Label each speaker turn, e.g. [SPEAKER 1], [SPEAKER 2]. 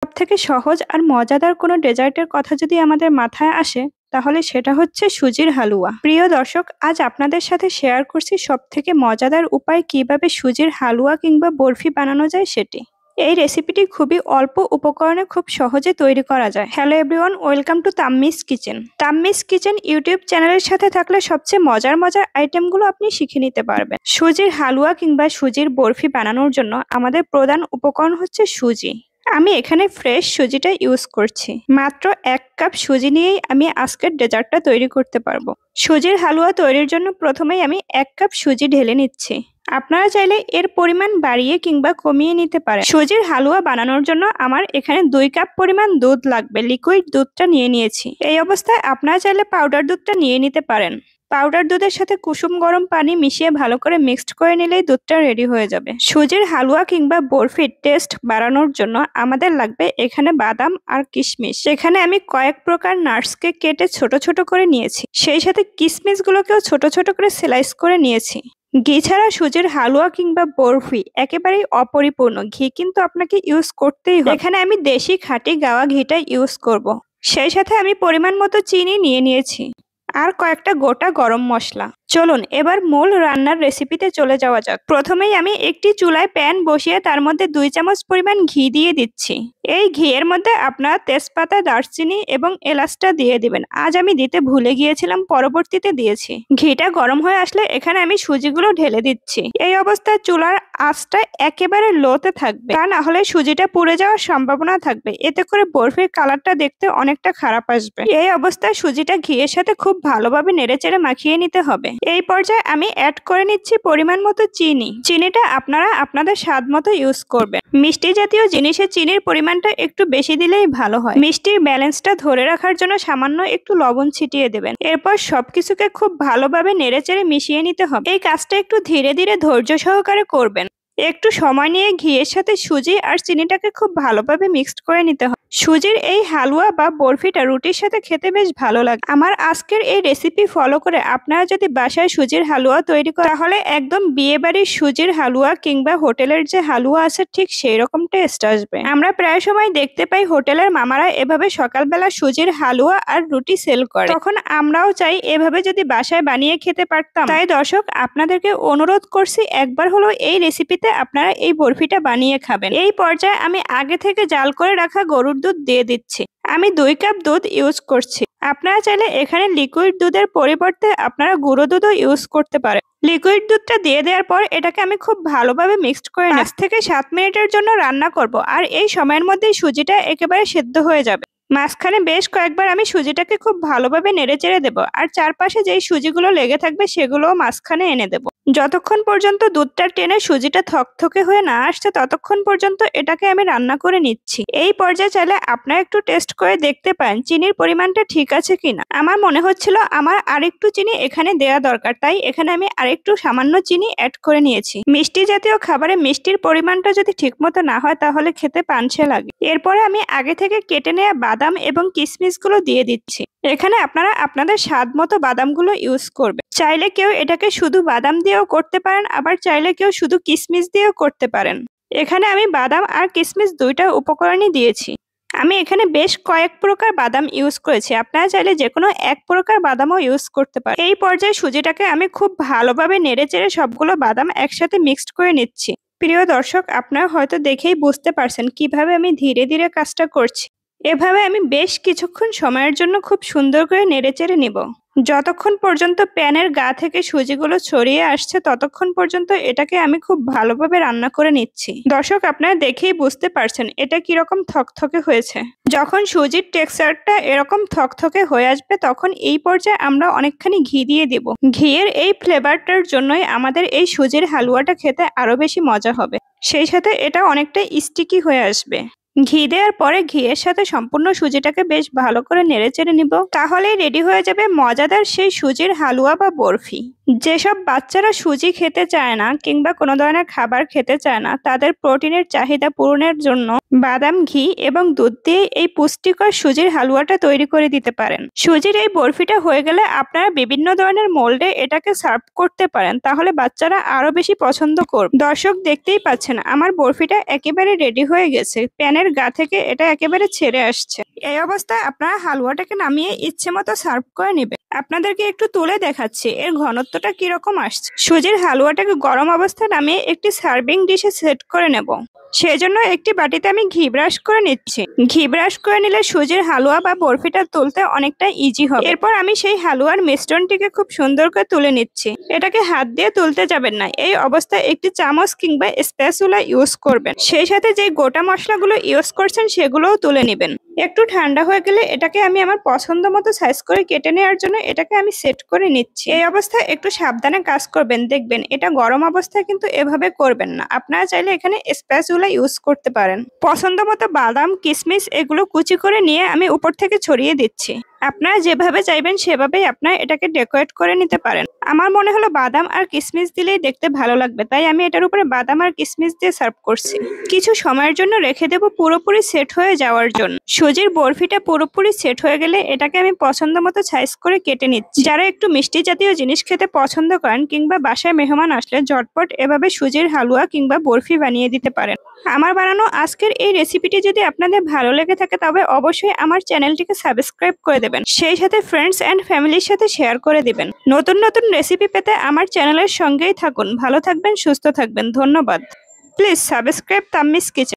[SPEAKER 1] সবথেকে সহজ আর মজাদার কোনো ডেজার্টের কথা যদি আমাদের মাথায় আসে তাহলে সেটা হচ্ছে সুজির হালুয়া। প্রিয় দর্শক, আজ আপনাদের সাথে শেয়ার করছি সবথেকে মজাদার উপায় কিভাবে সুজির হালুয়া কিংবা বরফি বানানো যায় সেটি। এই রেসিপিটি খুবই অল্প উপকরণে খুব সহজে তৈরি করা যায়। Hello everyone, welcome to Tammi's kitchen. Tammi's kitchen YouTube চ্যানেলের সাথে থাকলে সবচেয়ে মজার আইটেমগুলো আপনি শিখে নিতে পারবেন। সুজির হালুয়া কিংবা সুজির বরফি বানানোর জন্য আমাদের প্রধান উপকরণ হচ্ছে সুজি। আমি এখানে ফ্রেশ সুজিটা ইউজ করছি। মাত্র 1 কাপ সুজি নিয়েই আমি আজকের ডেজার্টটা তৈরি করতে পারবো। সুজির হালুয়া তৈরির জন্য প্রথমেই আমি 1 কাপ সুজি ঢেলে নিচ্ছি। আপনারা চাইলে এর পরিমাণ বাড়িয়ে কিংবা কমিয়ে নিতে পারেন। সুজির হালুয়া বানানোর জন্য আমার এখানে 2 কাপ পরিমাণ দুধ লাগবে। লিকুইড দুধটা নিয়ে নিয়েছি। এই অবস্থায় আপনারা চাইলে পাউডার দুধটা নিয়ে নিতে পারেন। পাউডার দুধের সাথে কুসুম গরম পানি মিশিয়ে ভালো করে মিক্সড করে নিলেই দুধটা রেডি হয়ে যাবে। সুজির হালুয়া কিংবা বরফির টেস্ট বাড়ানোর জন্য আমাদের লাগবে এখানে বাদাম আর কিশমিশ। এখানে আমি কয়েক প্রকার নাটসকে কেটে ছোট ছোট করে নিয়েছি। সেই সাথে কিশমিশগুলোকেও ছোট ছোট করে স্লাইস করে নিয়েছি। ঘি ছাড়া সুজির হালুয়া কিংবা বরফি একেবারেই অপরিপূর্ণ। ঘি কিন্তু আপনাকে ইউজ করতেই হবে। এখানে আমি দেশি খাঁটি গাওয়া ঘিটা ইউজ করব। সেই সাথে আমি পরিমাণ মতো চিনি নিয়ে নিয়েছি আর কয়েকটা গোটা গরম মশলা। চলুন এবার মূল রান্নার রেসিপিতে চলে যাওয়া যাক। প্রথমেই আমি একটি চুলায় প্যান বসিয়ে তার মধ্যে 2 চামচ পরিমাণ ঘি দিয়ে দিচ্ছি। এই ঘিয়ের মধ্যে আপনারা তেজপাতা, দারচিনি এবং এলাচটা দিয়ে দিবেন। আজ আমি দিতে ভুলে গিয়েছিলাম, পরবর্তীতে দিয়েছি। ঘিটা গরম হয়ে আসলে এখানে আমি সুজিগুলো ঢেলে দিচ্ছি। এই অবস্থায় চুলার আঁচটা একেবারে লোতে থাকবে, তা না হলে সুজিটা পুড়ে যাওয়ার সম্ভাবনা থাকবে। এতে করে বরফির কালারটা দেখতে অনেকটা খারাপ আসবে। এই অবস্থায় সুজিটা ঘিয়ের সাথে খুব ভালোভাবে নেড়েচেড়ে মাখিয়ে নিতে হবে। এই পর্যায়ে আমি অ্যাড করে নিচ্ছি পরিমাণ মতো চিনি। চিনিটা আপনারা আপনাদের স্বাদ মতো ইউজ করবেন। মিষ্টি জাতীয় জিনিসে চিনির পরিমাণটা একটু বেশি দিলেই ভালো হয়। মিষ্টির ব্যালেন্সটা ধরে রাখার জন্য সামান্য একটু লবণ ছিটিয়ে দেবেন। এরপর সবকিছুকে খুব ভালোভাবে নেড়েচেড়ে মিশিয়ে নিতে হবে। এই কাজটা একটু ধীরে ধীরে ধৈর্য সহকারে করবেন। একটু সময় নিয়ে ঘিয়ের সাথে সুজি আর চিনিটাকে খুব ভালোভাবে মিক্সড করে নিতে হবে। সুজির এই হালুয়া বা বরফিটা রুটির সাথে খেতে বেশ ভালো লাগে। আমার আজকের এই রেসিপি ফলো করে আপনারা যদি বাসায় সুজির হালুয়া তৈরি করেন তাহলে একদম বিয়েবাড়ির সুজির হালুয়া কিংবা হোটেলের যে হালুয়া আছে ঠিক সেই রকম টেস্ট আসবে। আমরা প্রায় সময় দেখতে পাই হোটেলের মামারা এভাবে সকালবেলা সুজির হালুয়া আর রুটি সেল করে। তখন আমরাও চাই এভাবে যদি বাসায় বানিয়ে খেতে পারতাম। তাই দর্শক, আপনাদেরকে অনুরোধ করছি একবার হলো এই রেসিপিতে আপনারা এই বরফিটা বানিয়ে খাবেন। এই পর্যায়ে আমি আগে থেকে জাল করে রাখা গরুর দুধ দিয়ে দিচ্ছি। আমি 2 কাপ দুধ ইউজ করছি। আপনারা চাইলে এখানে লিকুইড দুধের পরিবর্তে আপনারা গুঁড়ো দুধও ইউজ করতে পারেন। লিকুইড দুধটা দিয়ে দেওয়ার পর এটাকে আমি খুব ভালোভাবে মিক্সড করে 5 থেকে 7 মিনিটের জন্য রান্না করব। আর এই সময়ের মধ্যেই সুজিটা একেবারে সেদ্ধ হয়ে যাবে। মাঝখানে বেশ কয়েকবার আমি সুজিটাকে খুব ভালোভাবে নেড়েচেড়ে দেব। আর চারপাশে যেই সুজিগুলো লেগে থাকবে সেগুলোও মাঝখানে এনে দেব। যতক্ষণ পর্যন্ত দুধটা টেনে সুজিটা থকথকে হয়ে না আসছে ততক্ষণ পর্যন্ত এটাকে আমি রান্না করে নিচ্ছি। এই পর্যায়ে চাইলে আপনারা একটু টেস্ট করে দেখতে পারেন চিনির পরিমাণটা ঠিক আছে কিনা। আমার মনে হচ্ছিল আমার আরেকটু চিনি এখানে দেওয়া দরকার, তাই এখানে আমি আরেকটু সামান্য চিনি অ্যাড করে নিয়েছি। মিষ্টি জাতীয় খাবারে মিষ্টির পরিমাণটা যদি ঠিকমতো না হয় তাহলে খেতে পানসে লাগে। এরপরে আমি আগে থেকে কেটে নেওয়া বাদাম এবং কিশমিশগুলো দিয়ে দিচ্ছি। এখানে আপনারা আপনাদের স্বাদ মতো বাদামগুলো ইউজ করবেন। চাইলে কেউ এটাকে শুধু বাদাম দিয়েও করতে পারেন, আবার চাইলে কেউ শুধু কিশমিশ দিয়েও করতে পারেন। এখানে আমি বাদাম আর কিশমিশ দুইটা উপকরণই দিয়েছি। আমি এখানে বেশ কয়েক প্রকার বাদাম ইউজ করেছি। আপনারা চাইলে যে কোনো এক প্রকার বাদামও ইউজ করতে পারেন। এই পর্যায়ে সুজিটাকে আমি খুব ভালোভাবে নেড়েচেড়ে সবগুলো বাদাম একসাথে মিক্সড করে নিচ্ছি। প্রিয় দর্শক, আপনারা হয়তো দেখেই বুঝতে পারছেন কিভাবে আমি ধীরে ধীরে কাজটা করছি। এভাবে আমি বেশ কিছুক্ষণ সময়ের জন্য খুব সুন্দর করে নেড়েচেড়ে নেব। যতক্ষণ পর্যন্ত প্যানের গা থেকে সুজিগুলো ছড়িয়ে আসছে ততক্ষণ পর্যন্ত এটাকে আমি খুব ভালোভাবে রান্না করে নিচ্ছি। দর্শক, আপনারা দেখেই বুঝতে পারছেন এটা কিরকম থকথকে হয়েছে। যখন সুজির টেক্সচারটা এরকম থকথকে হয়ে আসবে তখন এই পর্যায়ে আমরা অনেকখানি ঘি দিয়ে দেব। ঘিয়ের এই ফ্লেভারটার জন্যই আমাদের এই সুজির হালুয়াটা খেতে আরো বেশি মজা হবে। সেই সাথে এটা অনেকটা স্টিকি হয়ে আসবে। ঘি দেওয়ার পরে ঘিয়ের সাথে সম্পূর্ণ সুজিটাকে বেশ ভালো করে নেড়েচেড়ে নিব। তাহলেই রেডি হয়ে যাবে মজাদার সেই সুজির হালুয়া বা বরফি। যেসব বাচ্চারা সুজি খেতে চায় না কিংবা কোনো ধরনের খাবার খেতে চায় না তাদের প্রোটিনের চাহিদা পূরণের জন্য বাদাম, ঘি এবং দুধ দিয়ে এই পুষ্টিকর সুজির হালুয়াটা তৈরি করে দিতে পারেন। সুজির এই বরফিটা হয়ে গেলে আপনারা বিভিন্ন ধরনের মোল্ডে এটাকে সার্ভ করতে পারেন, তাহলে বাচ্চারা আরো বেশি পছন্দ করবে। দর্শক, দেখতেই পাচ্ছেন আমার বরফিটা একেবারে রেডি হয়ে গেছে। প্যানের গা থেকে এটা একেবারে ছেড়ে আসছে। এই অবস্থায় আপনারা হালুয়াটাকে নামিয়ে ইচ্ছে মতো সার্ভ করে নেবেন। আপনাদেরকে একটু তুলে দেখাচ্ছি এর ঘনত্বটা কিরকম আসছে। সুজির হালুয়াটাকে গরম অবস্থায় নামিয়ে একটি সার্ভিং ডিশে সেট করে নেব। সেজন্য একটি বাটিতে আমি ঘি ব্রাশ করে নিচ্ছি। ঘি ব্রাশ করে নিলে সুজির হালুয়া বা বরফিটা তুলতে অনেকটা ইজি হবে। এরপর আমি সেই হালুয়ার মিশ্রণটিকে খুব সুন্দর করে তুলে নিচ্ছি। এটাকে হাত দিয়ে তুলতে যাবেন না, এই অবস্থায় একটি চামচ কিংবা স্প্যাচুলা ইউজ করবেন। সেই সাথে যে গোটা মশলাগুলো ইউজ করছেন সেগুলোও তুলে নেবেন। একটু ঠান্ডা হয়ে গেলে এটাকে আমি আমার পছন্দ মতো সাইজ করে কেটে নেওয়ার জন্য এটাকে আমি সেট করে নিচ্ছি। এই অবস্থায় একটু সাবধানে কাজ করবেন, দেখবেন এটা গরম অবস্থায় কিন্তু এভাবে করবেন না। আপনারা চাইলে এখানে স্প্যাচুলা ইউজ করতে পারেন। পছন্দ মতো বাদাম, কিশমিশ এগুলো কুচি করে নিয়ে আমি উপর থেকে ছড়িয়ে দিচ্ছি। আপনারা যেভাবে চাইবেন সেভাবেই আপনারা এটাকে ডেকোরেট করে নিতে পারেন। আমার মনে হলো বাদাম আর কিশমিশ দিলেই দেখতে ভালো লাগবে, তাই আমি এটার উপরে বাদাম আর কিশমিশ দিয়ে সার্ভ করছি। কিছু সময়ের জন্য রেখে দেব পুরোপুরি সেট হয়ে যাওয়ার জন্য। সুজির বরফিটা পুরোপুরি সেট হয়ে গেলে এটাকে আমি পছন্দ মতো সাইজ করে কেটে নিচ্ছি। যারা একটু মিষ্টি জাতীয় জিনিস খেতে পছন্দ করেন কিংবা বাসায় মেহমান আসলে ঝটপট এভাবে সুজির হালুয়া কিংবা বরফি বানিয়ে দিতে পারেন। আমার বানানো আজকের এই রেসিপিটি যদি আপনাদের ভালো লেগে থাকে তবে অবশ্যই আমার চ্যানেলটিকে সাবস্ক্রাইব করে দেবেন, সেই সাথে ফ্রেন্ডস এন্ড ফ্যামিলির সাথে শেয়ার করে দিবেন। নতুন নতুন রেসিপি পেতে আমার চ্যানেলের সঙ্গেই থাকুন। ভালো থাকবেন, সুস্থ থাকবেন। ধন্যবাদ। Please subscribe Tammi's kitchen.